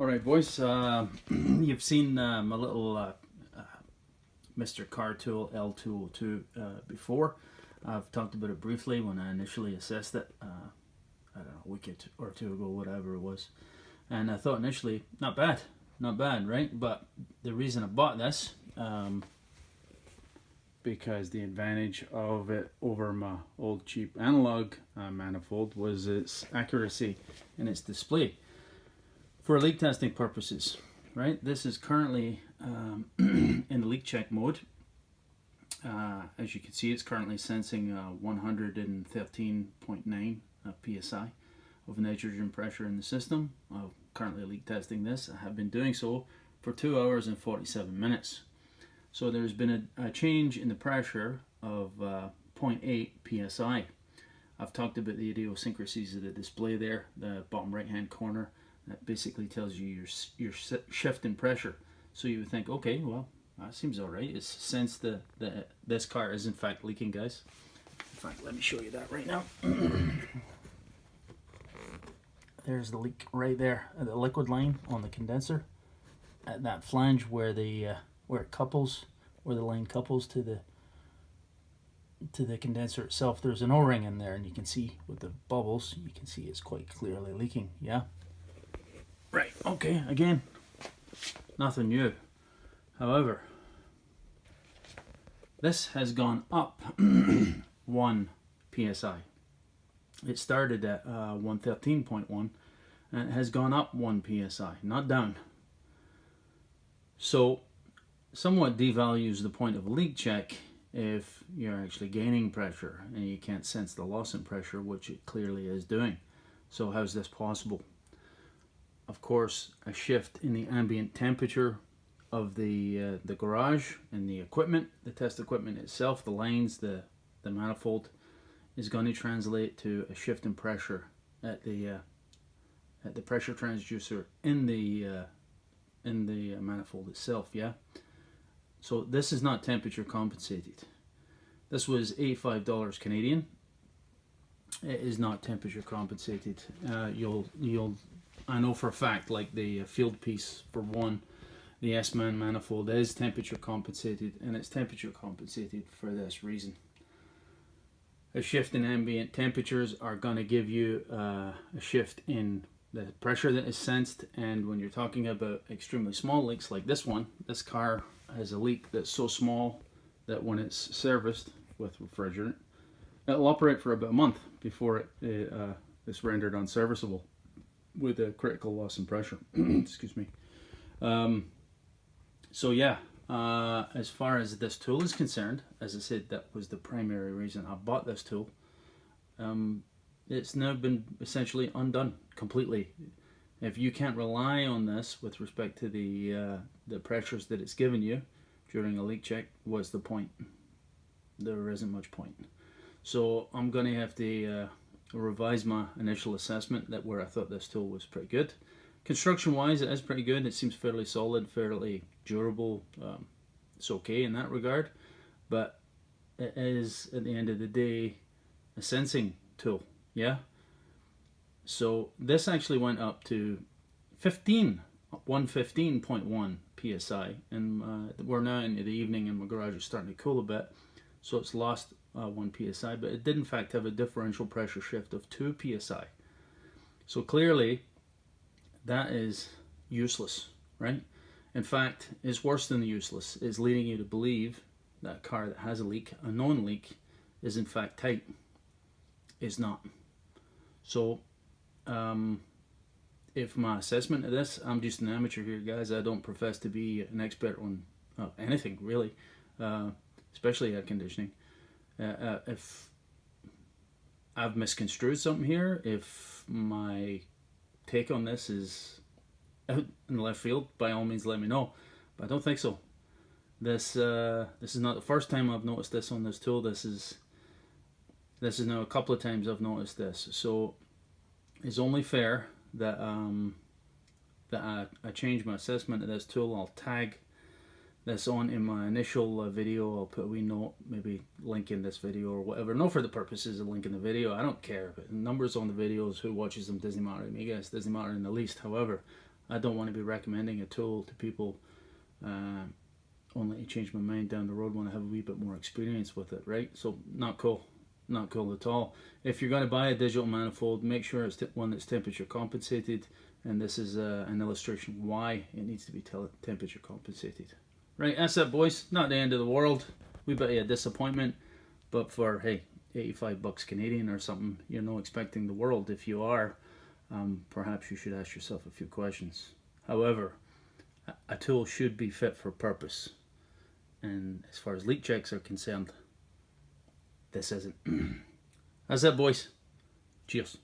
Alright boys, you've seen my little Mr. Cartool L202 before. I've talked about it briefly when I initially assessed it, I don't know, a week or two ago, whatever it was. And I thought initially, not bad, right? But the reason I bought this, because the advantage of it over my old cheap analog manifold was its accuracy and its display. For leak testing purposes, right? This is currently in the leak check mode. As you can see, it's currently sensing 113.9 psi of nitrogen pressure in the system. I'm currently leak testing this. I have been doing so for 2 hours and 47 minutes. So there's been a change in the pressure of 0.8 psi. I've talked about the idiosyncrasies of the display there, the bottom right hand corner. That basically tells you your shift in pressure. So you would think, okay, well, that seems all right. It's since this car is in fact leaking, guys. In fact, let me show you that right now. There's the leak right there, the liquid line on the condenser at that flange where the where the line couples to the condenser itself. There's an O-ring in there, and you can see with the bubbles, you can see it's quite clearly leaking. Yeah. Right, okay, again, nothing new. However, this has gone up 1 psi. It started at 113.1 and it has gone up 1 psi, not down. So, somewhat devalues the point of a leak check if you're actually gaining pressure and you can't sense the loss in pressure, which it clearly is doing. So how's this possible? Of course, a shift in the ambient temperature of the garage and the equipment, the test equipment itself, the lines, the manifold, is going to translate to a shift in pressure at the pressure transducer in the manifold itself. Yeah. So this is not temperature compensated. This was $85 Canadian. It is not temperature compensated. I know for a fact, like the field piece for one, the S-Man manifold is temperature compensated, and it's temperature compensated for this reason. A shift in ambient temperatures are going to give you a shift in the pressure that is sensed, and when you're talking about extremely small leaks like this one, this car has a leak that's so small that when it's serviced with refrigerant, it'll operate for about a month before it's rendered unserviceable with a critical loss in pressure. Excuse me. So yeah, as far as this tool is concerned, as I said, that was the primary reason I bought this tool. It's now been essentially undone completely. If you can't rely on this with respect to the pressures that it's given you during a leak check, what's the point? There isn't much point. So I'm going to have to revise my initial assessment that where I thought this tool was pretty good. Construction wise, it is pretty good. It seems fairly solid, fairly durable. It's okay in that regard, but it is at the end of the day a sensing tool. Yeah. So this actually went up to 115.1 psi, and we're now into the evening and my garage is starting to cool a bit, so it's lost 1 psi, but it did in fact have a differential pressure shift of 2 psi. So clearly that is useless, right? In fact, it's worse than useless. It's leading you to believe that a car that has a leak, a known leak, is in fact tight. It's not. So if my assessment of this, I'm just an amateur here, guys. I don't profess to be an expert on anything really, especially air conditioning. If I've misconstrued something here, if my take on this is out in the left field, by all means let me know, but I don't think so. This is not the first time I've noticed this on this tool. This is now a couple of times I've noticed this, so it's only fair that I change my assessment of this tool. I'll tag this on in my initial video. I'll put a wee note, maybe link in this video or whatever. No, for the purposes of linking the video, I don't care. But the numbers on the videos, who watches them, doesn't matter to me, guys. Doesn't matter in the least. However, I don't want to be recommending a tool to people only to change my mind down the road when I have a wee bit more experience with it, right? So not cool. Not cool at all. If you're going to buy a digital manifold, make sure it's one that's temperature compensated, and this is an illustration why it needs to be temperature compensated. Right, that's it, boys. Not the end of the world. We bet you a disappointment, but for, hey, 85 bucks Canadian or something, you're not expecting the world. If you are, perhaps you should ask yourself a few questions. However, a tool should be fit for purpose, and as far as leak checks are concerned, this isn't. That's it, boys. Cheers.